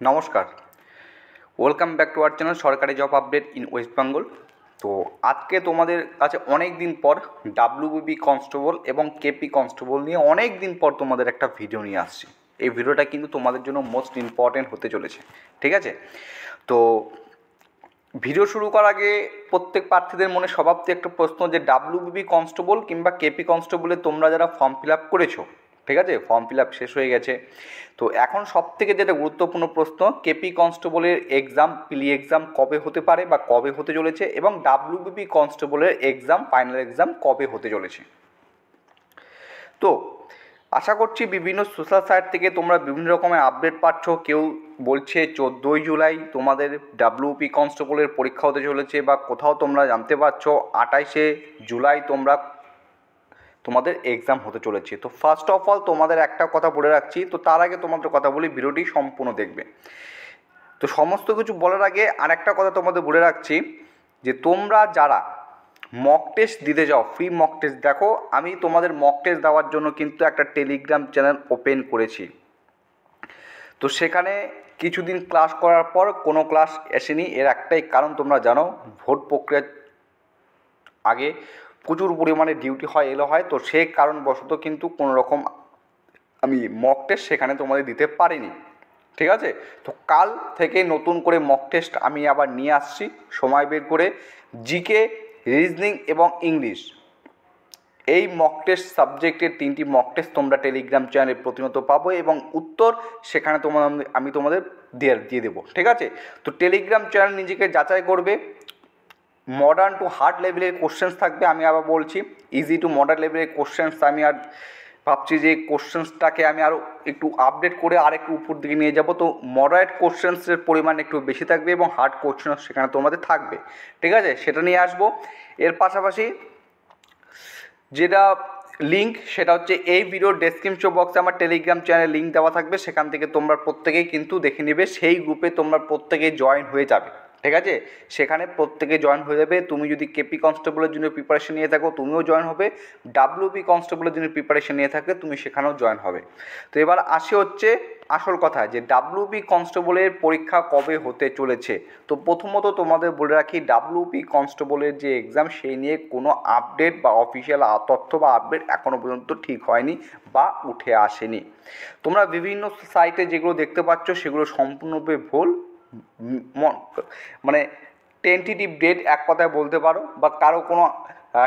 নমস্কার, welcome back to our channel সরকারি job update in West Bengal. তো আজকে তোমাদের কাছে অনেক দিন পর ডাব্লিউবিপি কনস্টেবল এবং কেপি কনস্টেবল নিয়ে অনেক দিন পর তোমাদের একটা ভিডিও নিয়ে আসছি। এই ভিডিওটা কিন্তু তোমাদের জন্য মোস্ট ইম্পর্ট্যান্ট হতে চলেছে, ঠিক আছে? তো ভিডিও শুরু করার আগে প্রত্যেক প্রার্থীদের মনে স্বভাবতই একটা প্রশ্ন যে ডাব্লিউবিপি কনস্টেবল কিংবা কেপি কনস্টেবলে তোমরা যারা ফর্ম ফিল আপ করেছো, ঠিক আছে, ফর্ম ফিল আপ শেষ হয়ে গেছে। তো এখন সবথেকে যেটা গুরুত্বপূর্ণ প্রশ্ন, কেপি কনস্টেবলের এক্সাম প্রি এক্সাম কবে হতে পারে বা কবে হতে চলেছে, এবং ডাব্লিউবিপি কনস্টেবলের এক্সাম ফাইনাল এক্সাম কবে হতে চলেছে। তো আশা করছি বিভিন্ন সোশ্যাল সাইট থেকে তোমরা বিভিন্ন রকমের আপডেট পাচ্ছ। কেউ বলছে 14ই জুলাই তোমাদের ডাব্লিউপি কনস্টেবলের পরীক্ষা হতে চলেছে, বা কোথাও তোমরা জানতে পারছো 28শে জুলাই তোমাদের এক্সাম হতে চলেছে। তো ফার্স্ট অফ অল তোমাদের একটা কথা বলে রাখছি, তো তার আগে তোমাদের কথা বলি, ভিডিওটি সম্পূর্ণ দেখবে। তো সমস্ত কিছু বলার আগে আর একটা কথা তোমাদের বলে রাখছি যে তোমরা যারা মক টেস্ট দিতে যাও, ফ্রি মক টেস্ট, দেখো আমি তোমাদের মক টেস্ট দেওয়ার জন্য কিন্তু একটা টেলিগ্রাম চ্যানেল ওপেন করেছি। তো সেখানে কিছুদিন ক্লাস করার পর কোনো ক্লাস আসেনি। এর একটাই কারণ তোমরা জানো, ভোট প্রক্রিয়ার আগে প্রচুর পরিমাণে ডিউটি হয়, এলো হয়। তো সেই কারণবশত কিন্তু কোনো রকম আমি মক টেস্ট সেখানে তোমাদের দিতে পারিনি, ঠিক আছে? তো কাল থেকে নতুন করে মক টেস্ট আমি আবার নিয়ে আসছি সময় বের করে। জিকে, রিজনিং এবং ইংলিশ, এই মক টেস্ট সাবজেক্টের 3টি মক টেস্ট তোমরা টেলিগ্রাম চ্যানেলে প্রতিনিয়ত পাবো, এবং উত্তর সেখানে আমি তোমাদের দিয়ে দেবো, ঠিক আছে? তো টেলিগ্রাম চ্যানেল নিজেকে যাচাই করবে। মডার্ন টু হার্ড লেভেলের কোশ্চেন্স থাকবে, আমি আবার বলছি ইজি টু মডার্ন লেভেলের কোশ্চেন্স। আমি আর ভাবছি যে কোশ্চেন্সটাকে আমি আরও একটু আপডেট করে আর একটু উপর দিকে নিয়ে যাব। তো মডারেট কোশ্চেন্সের পরিমাণ একটু বেশি থাকবে এবং হার্ড কোশ্চেন্স সেখানে তোমাদের থাকবে, ঠিক আছে? সেটা নিয়ে আসবো। এর পাশাপাশি যেটা লিঙ্ক, সেটা হচ্ছে এই ভিডিওর ডেসক্রিপশন বক্সে আমার টেলিগ্রাম চ্যানেল লিঙ্ক দেওয়া থাকবে। সেখান থেকে তোমরা প্রত্যেকেই কিন্তু দেখে নেবে, সেই গ্রুপে তোমরা প্রত্যেকেই জয়েন হয়ে যাবে, ঠিক আছে? সেখানে প্রত্যেকে জয়েন হয়ে যাবে। তুমি যদি কেপি কনস্টেবলের জন্য প্রিপারেশন নিয়ে থাকো তুমিও জয়েন হবে, ডাব্লিউপি কনস্টেবলের জন্য প্রিপারেশন নিয়ে থাকলে তুমি সেখানেও জয়েন হবে। তো এবার আসি হচ্ছে আসল কথা, যে ডাব্লিউপি কনস্টেবলের পরীক্ষা কবে হতে চলেছে। তো প্রথমত তোমাদের বলে রাখি, ডাব্লিউপি কনস্টেবলের যে এক্সাম সেই নিয়ে কোনো আপডেট বা অফিসিয়াল তথ্য বা আপডেট এখনও পর্যন্ত ঠিক হয়নি বা উঠে আসেনি। তোমরা বিভিন্ন সাইটে যেগুলো দেখতে পাচ্ছ সেগুলো সম্পূর্ণরূপে ভুল, মানে টেন্টেটিভ ডেট এক কথায় বলতে পারো, বা কারো কোনো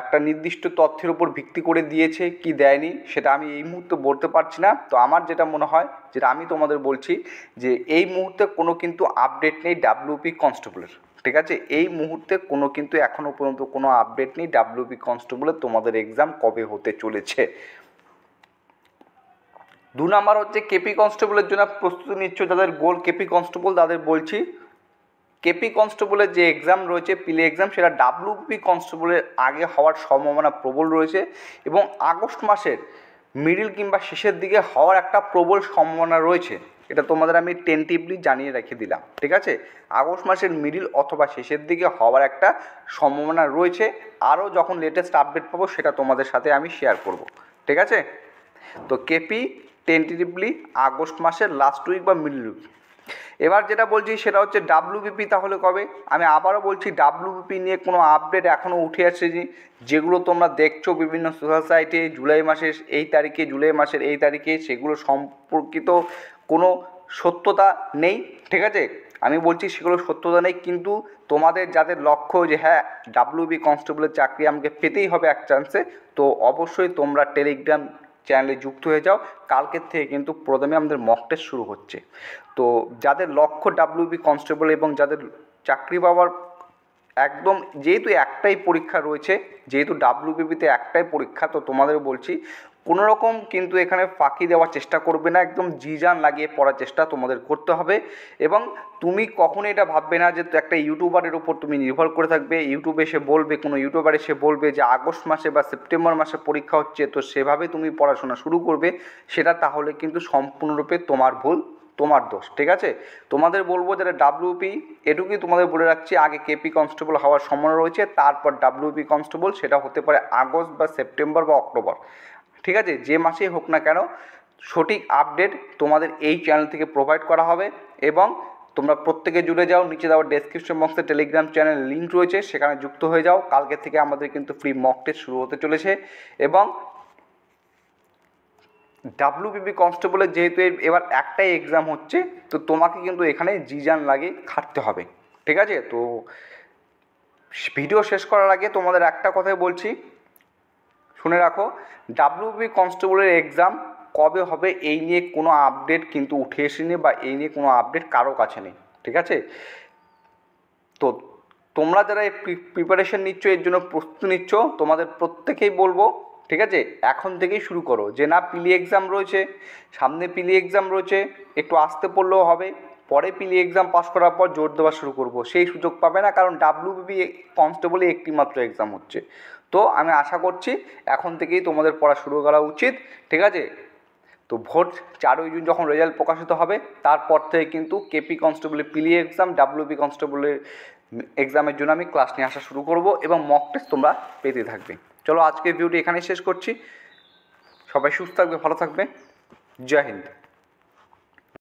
একটা নির্দিষ্ট তথ্যের উপর ভিত্তি করে দিয়েছে কি দেয়নি সেটা আমি এই মুহূর্তে বলতে পারছি না। তো আমার যেটা মনে হয়, যেটা আমি তোমাদের বলছি, যে এই মুহূর্তে কোনো কিন্তু আপডেট নেই ডাব্লিউপি কনস্টেবলের, ঠিক আছে? এই মুহূর্তে কোনো কিন্তু এখনও পর্যন্ত কোনো আপডেট নেই ডাব্লিউপি কনস্টেবলের তোমাদের এক্সাম কবে হতে চলেছে। 2 নাম্বার হচ্ছে কেপি কনস্টেবলের জন্য প্রস্তুতি নিচ্ছ যাদের গোল কেপি কনস্টেবল, তাদের বলছি কেপি কনস্টেবলের যে এক্সাম রয়েছে প্রি এক্সাম, সেটা ডাব্লিউপি কনস্টেবলের আগে হওয়ার সম্ভাবনা প্রবল রয়েছে, এবং আগস্ট মাসের মিডিল কিংবা শেষের দিকে হওয়ার একটা প্রবল সম্ভাবনা রয়েছে। এটা তোমাদের আমি টেন্টিভলি জানিয়ে রেখে দিলাম, ঠিক আছে? আগস্ট মাসের মিডিল অথবা শেষের দিকে হওয়ার একটা সম্ভাবনা রয়েছে। আরও যখন লেটেস্ট আপডেট পাবো সেটা তোমাদের সাথে আমি শেয়ার করব, ঠিক আছে? তো কেপি টেন্টেটিভলি আগস্ট মাসের লাস্ট উইক বা মিডল উইক। এবার যেটা বলছি সেটা হচ্ছে ডাব্লিউবিপি তাহলে কবে। আমি আবারও বলছি, ডাব্লিউবিপি নিয়ে কোনো আপডেট এখনও উঠে আসেনি। যেগুলো তোমরা দেখছো বিভিন্ন সোশ্যাল সাইটে জুলাই মাসের এই তারিখে, সেগুলো সম্পর্কিত কোনো সত্যতা নেই, ঠিক আছে? আমি বলছি সেগুলো সত্যতা নেই, কিন্তু তোমাদের যাদের লক্ষ্য যে হ্যাঁ ডাব্লিউবি কনস্টেবলের চাকরি আমাকে পেতেই হবে এক চান্সে, তো অবশ্যই তোমরা টেলিগ্রাম চ্যানেলে যুক্ত হয়ে যাও। কালকের থেকে কিন্তু প্রথমে আমাদের মক টেস্ট শুরু হচ্ছে। তো যাদের লক্ষ্য ডাব্লিউবি কনস্টেবল এবং যাদের চাকরি পাওয়ার একদম, যেহেতু একটাই পরীক্ষা রয়েছে, যেহেতু ডাব্লিউবিপিতে একটাই পরীক্ষা, তো তোমাদের বলছি কোনো রকম কিন্তু এখানে ফাঁকি দেওয়ার চেষ্টা করবে না, একদম জি জান লাগিয়ে পড়ার চেষ্টা তোমাদের করতে হবে। এবং তুমি কখনো এটা ভাববে না যে একটা ইউটিউবারের উপর তুমি নির্ভর করে থাকবে, ইউটিউবে এসে বলবে, কোনো ইউটিউবার এসে বলবে যে আগস্ট মাসে বা সেপ্টেম্বর মাসে পরীক্ষা হচ্ছে, তো সেভাবে তুমি পড়াশোনা শুরু করবে, সেটা তাহলে কিন্তু সম্পূর্ণরূপে তোমার ভুল, তোমার দোষ, ঠিক আছে? তোমাদের বলবো যারা ডাব্লিউপি, এটুকুই তোমাদের বলে রাখছি, আগে কেপি কনস্টেবল হওয়ার সম্ভাবনা রয়েছে, তারপর ডাব্লিউপি কনস্টেবল, সেটা হতে পারে আগস্ট বা সেপ্টেম্বর বা অক্টোবর, ঠিক আছে? যে মাসেই হোক না কেন, সঠিক আপডেট তোমাদের এই চ্যানেল থেকে প্রোভাইড করা হবে। এবং তোমরা প্রত্যেকে জুড়ে যাও, নিচে দেওয়া ডেসক্রিপশন বক্সে টেলিগ্রাম চ্যানেল লিঙ্ক রয়েছে, সেখানে যুক্ত হয়ে যাও। কালকে থেকে আমাদের কিন্তু ফ্রি মক টেস্ট শুরু হতে চলেছে। এবং ডাব্লিউবিপি কনস্টেবলের যেহেতু এবার একটাই এক্সাম হচ্ছে, তো তোমাকে কিন্তু এখানে জিজান লাগে খাটতে হবে, ঠিক আছে? তো ভিডিও শেষ করার আগে তোমাদের একটা কথাই বলছি, শুনে রাখো, ডাব্লিউবিপি কনস্টেবলের এক্সাম কবে হবে এই নিয়ে কোনো আপডেট কিন্তু উঠে এসেনি, বা এই নিয়ে কোনো আপডেট কারো কাছে নেই, ঠিক আছে? তো তোমরা যারা এই প্রিপারেশন নিচ্ছ, এর জন্য প্রস্তুতি নিচ্ছ, তোমাদের প্রত্যেকেই বলবো, ঠিক আছে, এখন থেকেই শুরু করো। যে না, পিলি এক্সাম রয়েছে, সামনে পিলি এক্সাম রয়েছে, একটু আসতে পড়লেও হবে, পরে পিলি এক্সাম পাস করার পর জোর দেওয়া শুরু করব, সেই সুযোগ পাবে না, কারণ ডাব্লিউবিপি কনস্টেবলে একটি মাত্র এক্সাম হচ্ছে। তো আমি আশা করছি এখন থেকেই তোমাদের পড়া শুরু করা উচিত, ঠিক আছে? তো ভোট 4ই জুন যখন রেজাল্ট প্রকাশিত হবে, তারপর থেকে কিন্তু কেপি কনস্টেবলের পিলি এক্সাম, ডাব্লিউবি কনস্টেবলের এক্সামের জন্য আমি ক্লাস নিয়ে আসা শুরু করব, এবং মক টেস্ট তোমরা পেতে থাকবে। চলো, আজকের ভিডিওটি এখানেই শেষ করছি। সবাই সুস্থ থাকবে, ভালো থাকবে। জয় হিন্দ।